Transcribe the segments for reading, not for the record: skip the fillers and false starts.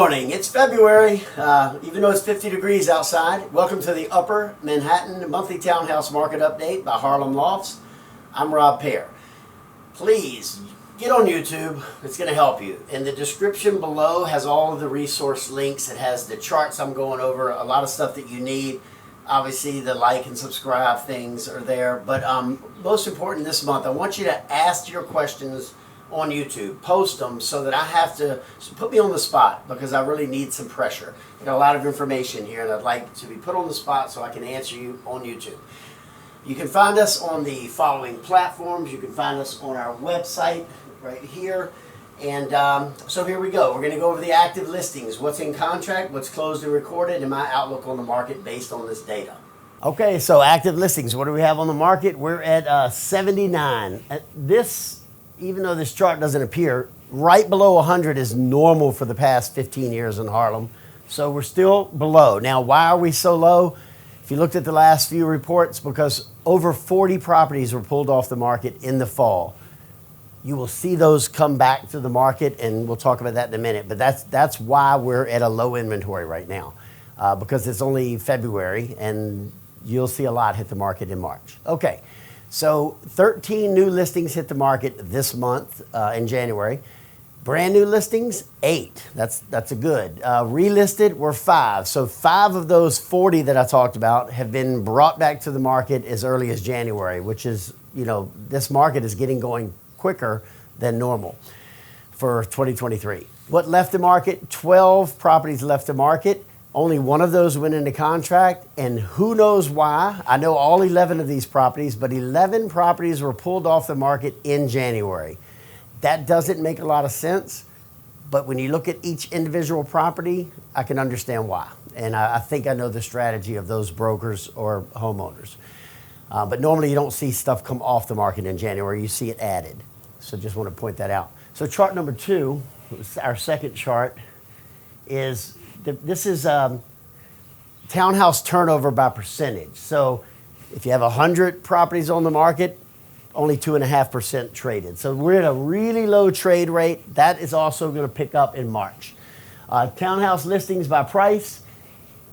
morning. It's February, even though it's 50 degrees outside. Welcome to the Upper Manhattan Monthly Townhouse Market Update by Harlem Lofts. I'm Robb. Please get on YouTube. It's going to help you. In the description below has all of the resource links. It has the charts I'm going over, a lot of stuff that you need. Obviously, the like and subscribe things are there. But most important this month, I want you to ask your questions on YouTube, post them so that I have to put me on the spot because I really need some pressure. I got a lot of information here and I'd like to be put on the spot so I can answer you on YouTube. You can find us on the following platforms. You can find us on our website right here. And so here we go. We're going to go over the active listings, what's in contract, what's closed and recorded, and my outlook on the market based on this data. Okay, so active listings. What do we have on the market? We're at 79. Even though this chart doesn't appear, right below 100 is normal for the past 15 years in Harlem. So we're still below. Now, why are we so low? If you looked at the last few reports, because over 40 properties were pulled off the market in the fall. You will see those come back to the market, and we'll talk about that in a minute. But that's why we're at a low inventory right now, because it's only February, and you'll see a lot hit the market in March. Okay. So 13 new listings hit the market this month in January. Brand new listings, 8. That's a good. Relisted were 5. So 5 of those 40 that I talked about have been brought back to the market as early as January, which is, this market is getting going quicker than normal for 2023. What left the market? 12 properties left the market. Only one of those went into contract, and who knows why. I know all 11 of these properties, but 11 properties were pulled off the market in January. That doesn't make a lot of sense, but when you look at each individual property, I can understand why. And I think I know the strategy of those brokers or homeowners. But normally you don't see stuff come off the market in January, you see it added. So just want to point that out. So chart number 2, our second chart, is this is townhouse turnover by percentage. So if you have 100 properties on the market, only 2.5% traded. So we're at a really low trade rate. That is also going to pick up in March. Townhouse listings by price.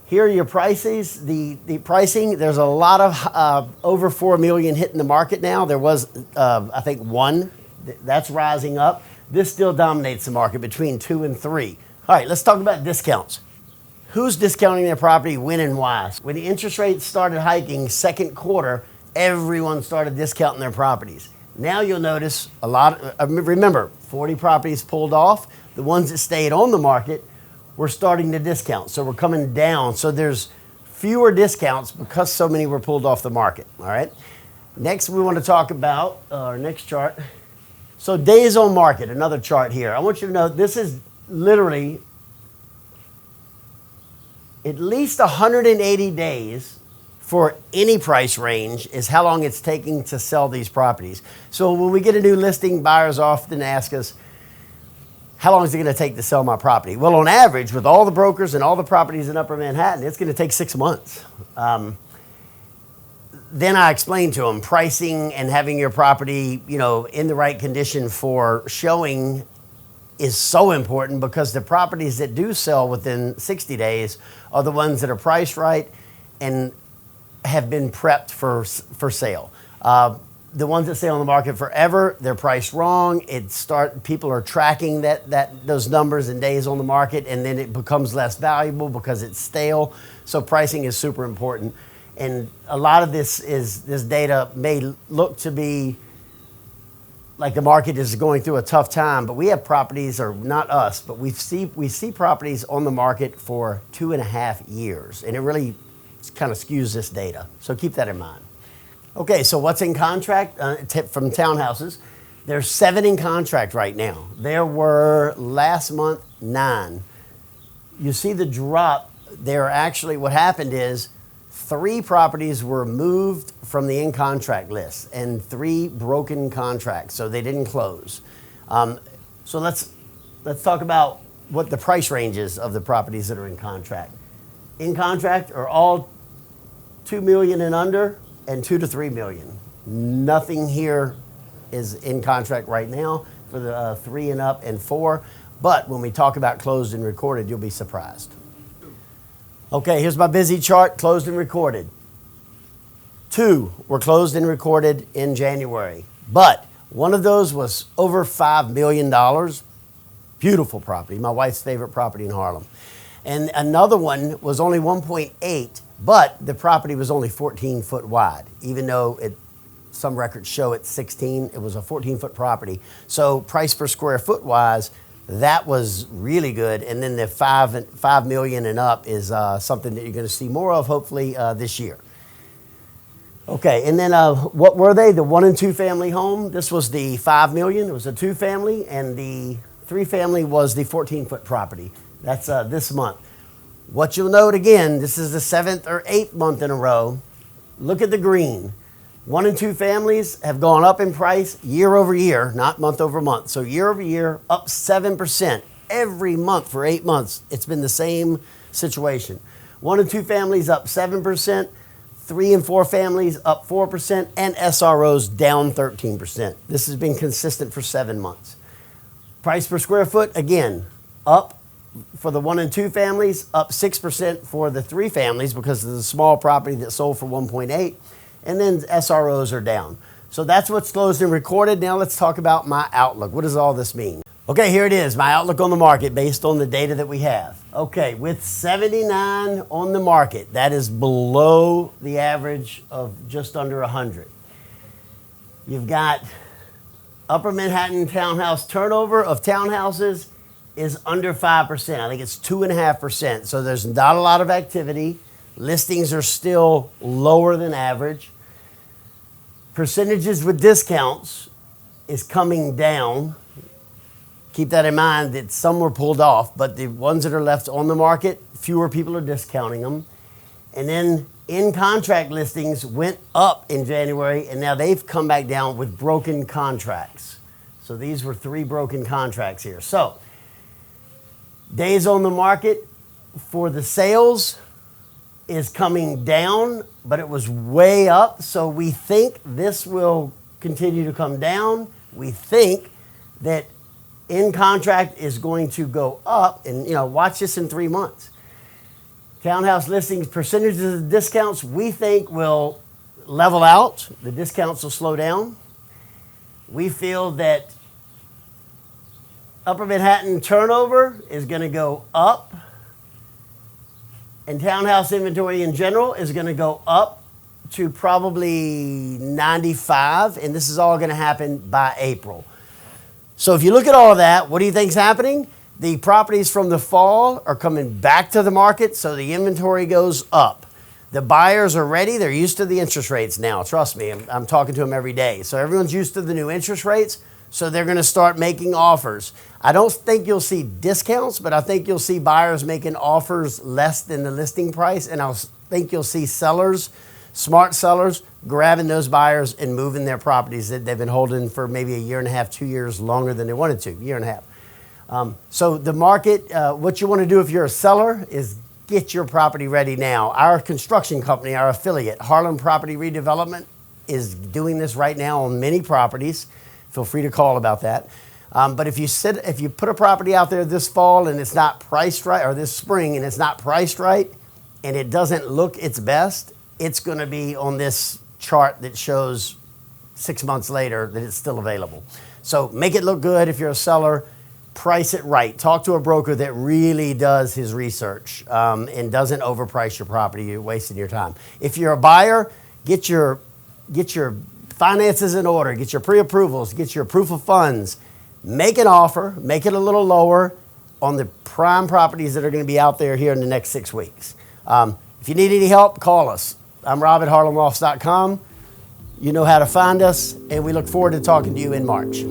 Here are your prices. The pricing, there's a lot of over 4 million hitting the market now. There was, I think, 1. That's rising up. This still dominates the market between 2 and 3. All right, let's talk about discounts. Who's discounting their property, when and why? When the interest rates started hiking second quarter, everyone started discounting their properties. Now you'll notice a lot, remember, 40 properties pulled off. The ones that stayed on the market were starting to discount. So we're coming down. So there's fewer discounts because so many were pulled off the market, all right? Next, we want to talk about our next chart. So days on market, another chart here. I want you to know this is literally at least 180 days for any price range is how long it's taking to sell these properties. So when we get a new listing, buyers often ask us, how long is it going to take to sell my property? Well, on average, with all the brokers and all the properties in Upper Manhattan, it's going to take 6 months. Then I explained to them pricing and having your property, in the right condition for showing is so important because the properties that do sell within 60 days are the ones that are priced right and have been prepped for sale. The ones that stay on the market forever, they're priced wrong. People are tracking those numbers and days on the market, and then it becomes less valuable because it's stale. So pricing is super important. And a lot of this data may look to be like the market is going through a tough time, but we have properties, or not us, but we see properties on the market for 2.5 years, and it really kind of skews this data. So keep that in mind. Okay, so what's in contract from Townhouses? There's 7 in contract right now. There were last month 9. You see the drop there. Actually, what happened is 3 properties were moved from the in-contract list and 3 broken contracts, so they didn't close. So let's talk about what the price range is of the properties that are in contract. In contract are all $2 million and under and $2 to $3 million. Nothing here is in contract right now for the 3 and up and 4. But when we talk about closed and recorded, you'll be surprised. Okay, here's my busy chart, closed and recorded. 2 were closed and recorded in January, but one of those was over $5 million. Beautiful property, my wife's favorite property in Harlem. And another one was only 1.8, but the property was only 14 foot wide, even though some records show it's 16. It was a 14-foot property. So price per square foot wise, that was really good. And then the 5 million and up is something that you're going to see more of hopefully this year. Okay, and then what were they? The 1 and 2 family home. This was the 5 million. It was a 2 family, and the 3 family was the 14-foot property. That's this month. What you'll note again, this is the 7th or 8th month in a row. Look at the green. 1 and 2 families have gone up in price year over year, not month over month. So year over year, up 7% every month for 8 months. It's been the same situation. 1 and 2 families up 7%. 3 and 4 families up 4%, and SROs down 13%. This has been consistent for 7 months. Price per square foot, again, up for the 1 and 2 families, up 6% for the 3 families because of the small property that sold for 1.8, and then SROs are down. So that's what's closed and recorded. Now let's talk about my outlook. What does all this mean? Okay, here it is, my outlook on the market based on the data that we have. Okay, with 79 on the market, that is below the average of just under 100. You've got Upper Manhattan townhouse turnover of townhouses is under 5%. I think it's 2.5%. So there's not a lot of activity. Listings are still lower than average. Percentages with discounts is coming down. Keep that in mind that some were pulled off, but the ones that are left on the market, fewer people are discounting them. And then in-contract listings went up in January, and now they've come back down with broken contracts. So these were 3 broken contracts here. So days on the market for the sales is coming down, but it was way up. So we think this will continue to come down. We think that in contract is going to go up, and watch this in 3 months. Townhouse listings, percentages of discounts, we think will level out. The discounts will slow down. We feel that Upper Manhattan turnover is going to go up, and townhouse inventory in general is going to go up to probably 95, and this is all going to happen by April. So if you look at all of that, what do you think is happening? The properties from the fall are coming back to the market, so the inventory goes up. The buyers are ready. They're used to the interest rates now. Trust me, I'm talking to them every day. So everyone's used to the new interest rates, so they're going to start making offers. I don't think you'll see discounts, but I think you'll see buyers making offers less than the listing price, and I think you'll see sellers, smart sellers, grabbing those buyers and moving their properties that they've been holding for maybe a year and a half, 2 years longer than they wanted to, year and a half. So the market, what you want to do if you're a seller is get your property ready now. Our construction company, our affiliate, Harlem Property Redevelopment, is doing this right now on many properties. Feel free to call about that. But if you put a property out there this fall and it's not priced right, or this spring and it's not priced right, and it doesn't look its best, it's going to be on this chart that shows 6 months later that it's still available. So make it look good if you're a seller. Price it right. Talk to a broker that really does his research and doesn't overprice your property. You're wasting your time. If you're a buyer, get your finances in order. Get your pre-approvals. Get your proof of funds. Make an offer. Make it a little lower on the prime properties that are going to be out there here in the next 6 weeks. If you need any help, call us. I'm Robb at HarlemLofts.com. You know how to find us, and we look forward to talking to you in March.